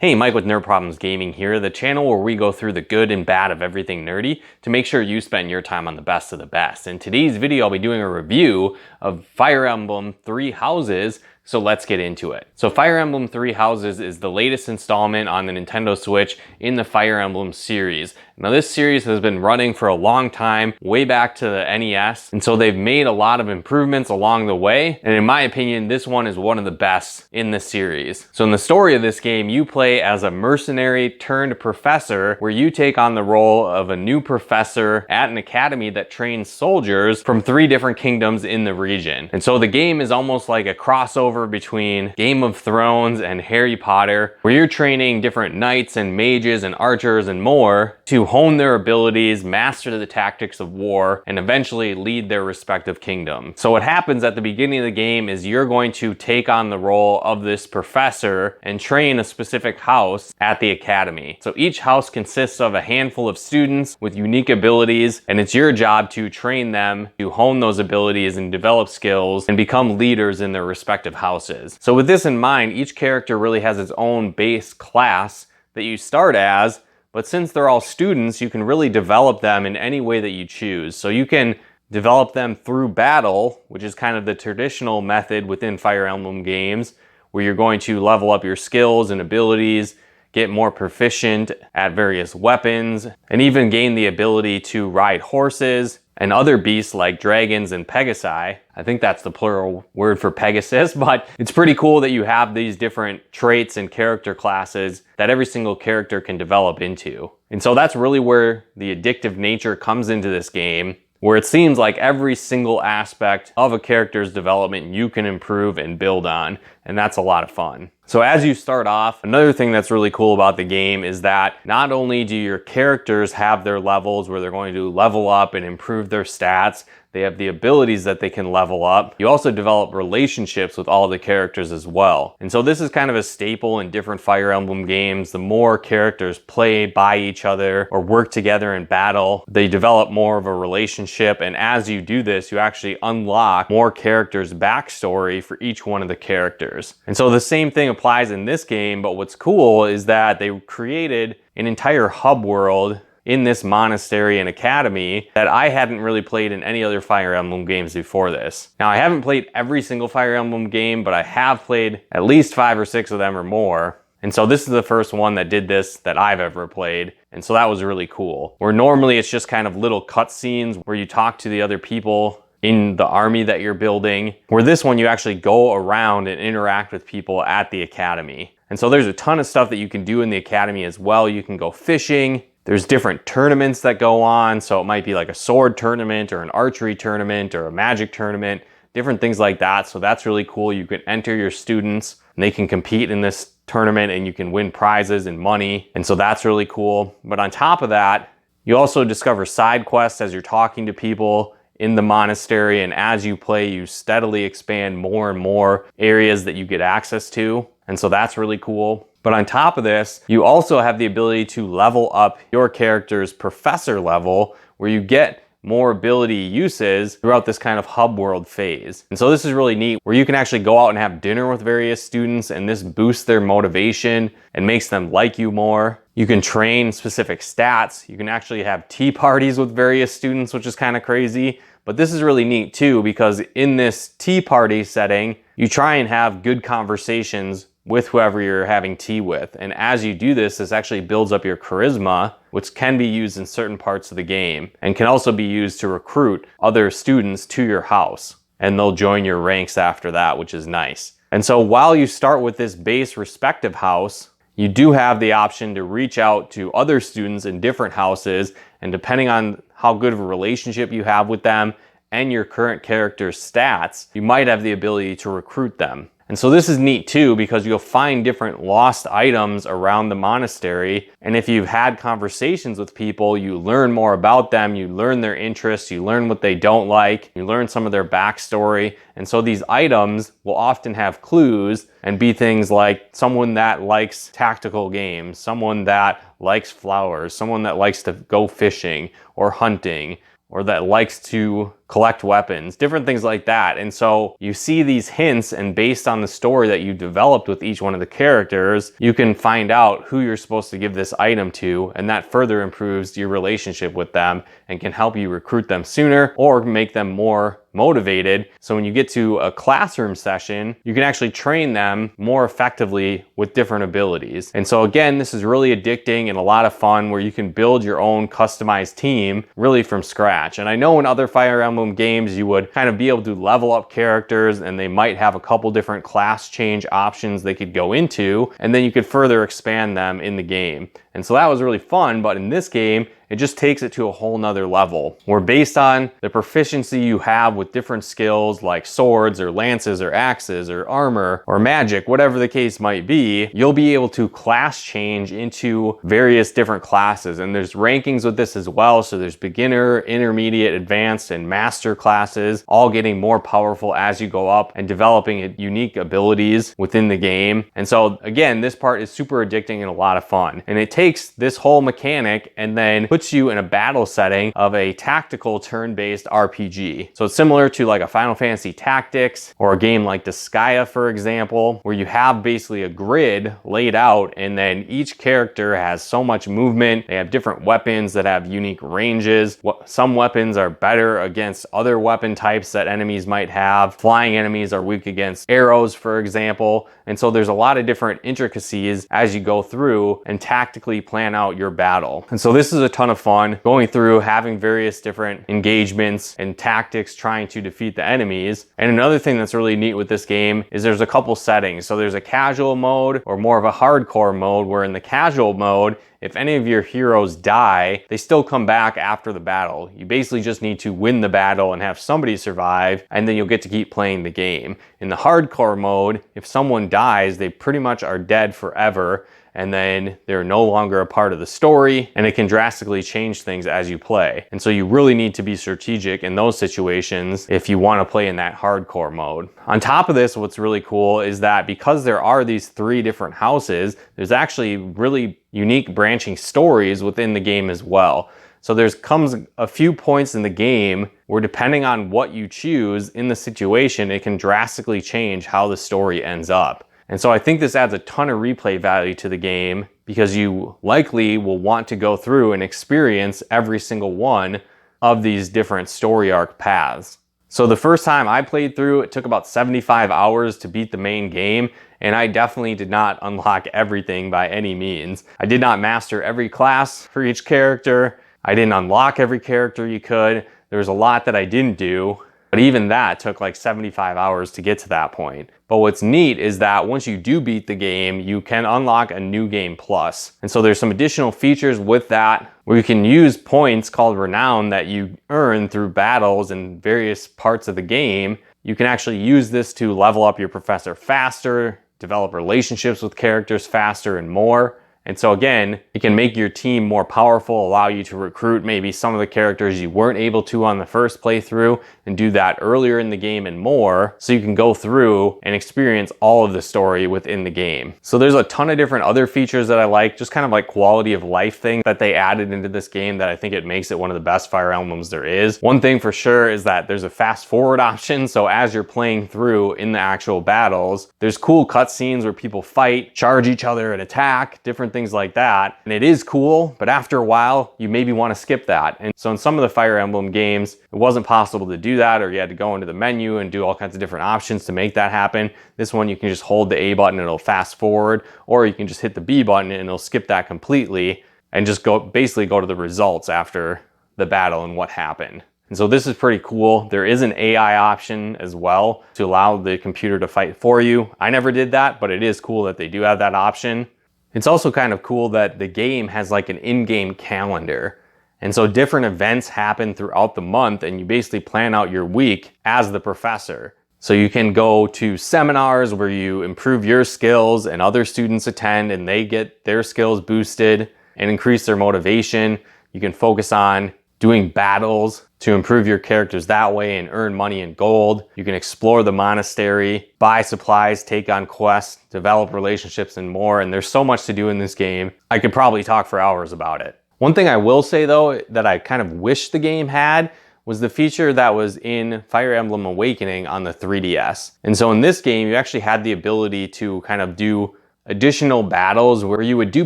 Hey, Mike with Nerd Problems Gaming here, the channel where we go through the good and bad of everything nerdy to make sure you spend your time on the best of the best. In today's video, I'll be doing a review of Fire Emblem Three Houses, so let's get into it. So Fire Emblem Three Houses is the latest installment on the Nintendo Switch in the Fire Emblem series. Now this series has been running for a long time, way back to the NES, and so they've made a lot of improvements along the way, and in my opinion, this one is one of the best in the series. So in the story of this game, you play as a mercenary turned professor, where you take on the role of a new professor at an academy that trains soldiers from 3 different kingdoms in the region. And so the game is almost like a crossover between Game of Thrones and Harry Potter, where you're training different knights and mages and archers and more to hone their abilities, master the tactics of war, and eventually lead their respective kingdom. So what happens at the beginning of the game is you're going to take on the role of this professor and train a specific house at the academy. So each house consists of a handful of students with unique abilities, and it's your job to train them to hone those abilities and develop skills and become leaders in their respective houses. So with this in mind, each character really has its own base class that you start as, but since they're all students, you can really develop them in any way that you choose. So you can develop them through battle, which is kind of the traditional method within Fire Emblem games, where you're going to level up your skills and abilities, get more proficient at various weapons, and even gain the ability to ride horses and other beasts like dragons and pegasi. I think that's the plural word for Pegasus, but it's pretty cool that you have these different traits and character classes that every single character can develop into. And so that's really where the addictive nature comes into this game, where it seems like every single aspect of a character's development you can improve and build on, and that's a lot of fun. So as you start off, another thing that's really cool about the game is that not only do your characters have their levels where they're going to level up and improve their stats, they have the abilities that they can level up. You also develop relationships with all the characters as well. And so this is kind of a staple in different Fire Emblem games. The more characters play by each other or work together in battle, they develop more of a relationship. And as you do this, you actually unlock more characters' backstory for each one of the characters. And so the same thing applies in this game, but what's cool is that they created an entire hub world in this monastery and academy that I hadn't really played in any other Fire Emblem games before this. Now, I haven't played every single Fire Emblem game, but I have played at least 5 or 6 of them or more. And so this is the first one that did this that I've ever played. And so that was really cool. Where normally it's just kind of little cutscenes where you talk to the other people in the army that you're building, where this one you actually go around and interact with people at the academy. And so there's a ton of stuff that you can do in the academy as well. You can go fishing. There's different tournaments that go on. So it might be like a sword tournament or an archery tournament or a magic tournament, different things like that. So that's really cool. You can enter your students and they can compete in this tournament and you can win prizes and money. And so that's really cool. But on top of that, you also discover side quests as you're talking to people in the monastery. And as you play, you steadily expand more and more areas that you get access to. And so that's really cool. But on top of this, you also have the ability to level up your character's professor level, where you get more ability uses throughout this kind of hub world phase. And so this is really neat, where you can actually go out and have dinner with various students, and this boosts their motivation and makes them like you more. You can train specific stats. You can actually have tea parties with various students, which is kind of crazy. But this is really neat too, because in this tea party setting, you try and have good conversations with whoever you're having tea with. And as you do this, this actually builds up your charisma, which can be used in certain parts of the game and can also be used to recruit other students to your house. And they'll join your ranks after that, which is nice. And so while you start with this base respective house, you do have the option to reach out to other students in different houses. And depending on how good of a relationship you have with them and your current character's stats, you might have the ability to recruit them. And so this is neat too, because you'll find different lost items around the monastery. And if you've had conversations with people, you learn more about them, you learn their interests, you learn what they don't like, you learn some of their backstory. And so these items will often have clues and be things like someone that likes tactical games, someone that likes flowers, someone that likes to go fishing or hunting, or that likes to collect weapons, different things like that. And so you see these hints, and based on the story that you developed with each one of the characters, you can find out who you're supposed to give this item to, and that further improves your relationship with them and can help you recruit them sooner or make them more motivated. So when you get to a classroom session, you can actually train them more effectively with different abilities. And so again, this is really addicting and a lot of fun, where you can build your own customized team really from scratch. And I know in other Fire Emblem games, you would kind of be able to level up characters, and they might have a couple different class change options they could go into, and then you could further expand them in the game. And so that was really fun, but in this game, it just takes it to a whole nother level, where based on the proficiency you have with different skills like swords or lances or axes or armor or magic, whatever the case might be, you'll be able to class change into various different classes. And there's rankings with this as well. So there's beginner, intermediate, advanced, and master classes, all getting more powerful as you go up and developing unique abilities within the game. And so again, this part is super addicting and a lot of fun. And it takes this whole mechanic and then puts you in a battle setting of a tactical turn-based RPG. So it's similar to like a Final Fantasy Tactics or a game like Disgaea, for example, where you have basically a grid laid out, and then each character has so much movement. They have different weapons that have unique ranges. Some weapons are better against other weapon types that enemies might have. Flying enemies are weak against arrows, for example. And so there's a lot of different intricacies as you go through and tactically plan out your battle. And so this is a ton of fun, going through, having various different engagements and tactics trying to defeat the enemies. And another thing that's really neat with this game is there's a couple settings. So there's a casual mode or more of a hardcore mode, where in the casual mode, if any of your heroes die, they still come back after the battle. You basically just need to win the battle and have somebody survive, and then you'll get to keep playing the game. In the hardcore mode, if someone dies, they pretty much are dead forever, and then they're no longer a part of the story, and it can drastically change things as you play. And so you really need to be strategic in those situations if you want to play in that hardcore mode. On top of this, what's really cool is that because there are these 3 different houses, there's actually really unique branching stories within the game as well. So there's comes a few points in the game where, depending on what you choose in the situation, it can drastically change how the story ends up. And so I think this adds a ton of replay value to the game, because you likely will want to go through and experience every single one of these different story arc paths. So the first time I played through, it took about 75 hours to beat the main game, and I definitely did not unlock everything by any means. I did not master every class for each character. I didn't unlock every character you could. There was a lot that I didn't do, but even that took like 75 hours to get to that point. But what's neat is that once you do beat the game, you can unlock a new game plus. And so there's some additional features with that, where you can use points called Renown that you earn through battles in various parts of the game. You can actually use this to level up your professor faster, develop relationships with characters faster, and more. And so again, it can make your team more powerful, allow you to recruit maybe some of the characters you weren't able to on the first playthrough, and do that earlier in the game and more, so you can go through and experience all of the story within the game. So there's a ton of different other features that I like, just kind of like quality of life things that they added into this game that I think it makes it one of the best Fire Emblems there is. One thing for sure is that there's a fast forward option, so as you're playing through in the actual battles, there's cool cutscenes where people fight, charge each other and attack, different things like that. And it is cool, but after a while, you maybe want to skip that. And so in some of the Fire Emblem games, it wasn't possible to do that, or you had to go into the menu and do all kinds of different options to make that happen. This one, you can just hold the A button and it'll fast forward, or you can just hit the B button and it'll skip that completely and just basically go to the results after the battle and what happened. And so this is pretty cool. There is an AI option as well to allow the computer to fight for you. I never did that, but it is cool that they do have that option. It's also kind of cool that the game has like an in-game calendar. And so different events happen throughout the month, and you basically plan out your week as the professor. So you can go to seminars where you improve your skills and other students attend and they get their skills boosted and increase their motivation. You can focus on doing battles to improve your characters that way and earn money and gold. You can explore the monastery, buy supplies, take on quests, develop relationships, and more. And there's so much to do in this game. I could probably talk for hours about it. One thing I will say though that I kind of wish the game had was the feature that was in Fire Emblem Awakening on the 3DS. And so in this game, you actually had the ability to kind of do additional battles where you would do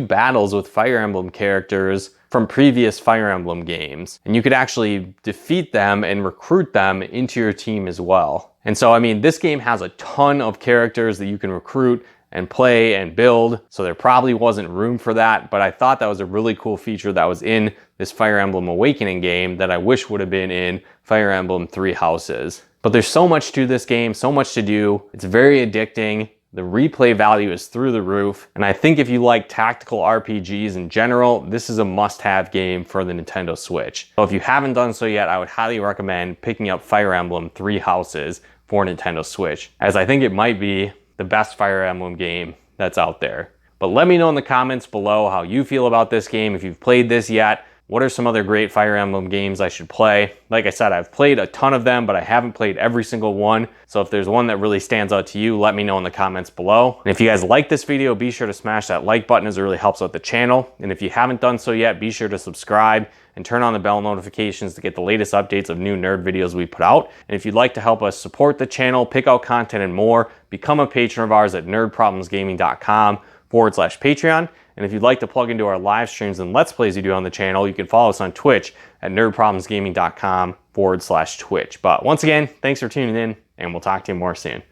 battles with Fire Emblem characters from previous Fire Emblem games. And you could actually defeat them and recruit them into your team as well. And so, I mean, this game has a ton of characters that you can recruit and play and build, so there probably wasn't room for that, but I thought that was a really cool feature that was in this Fire Emblem Awakening game that I wish would have been in Fire Emblem Three Houses. But there's so much to this game, so much to do. It's very addicting. The replay value is through the roof, and I think if you like tactical RPGs in general, this is a must-have game for the Nintendo Switch. So if you haven't done so yet, I would highly recommend picking up Fire Emblem Three Houses for Nintendo Switch, as I think it might be the best Fire Emblem game that's out there. But let me know in the comments below how you feel about this game, if you've played this yet. What are some other great Fire Emblem games I should play? Like I said, I've played a ton of them, but I haven't played every single one. So if there's one that really stands out to you, let me know in the comments below. And if you guys like this video, be sure to smash that like button as it really helps out the channel. And if you haven't done so yet, be sure to subscribe and turn on the bell notifications to get the latest updates of new nerd videos we put out. And if you'd like to help us support the channel, pick out content and more, become a patron of ours at nerdproblemsgaming.com/Patreon. And if you'd like to plug into our live streams and Let's Plays we do on the channel, you can follow us on Twitch at nerdproblemsgaming.com/Twitch. But once again, thanks for tuning in, and we'll talk to you more soon.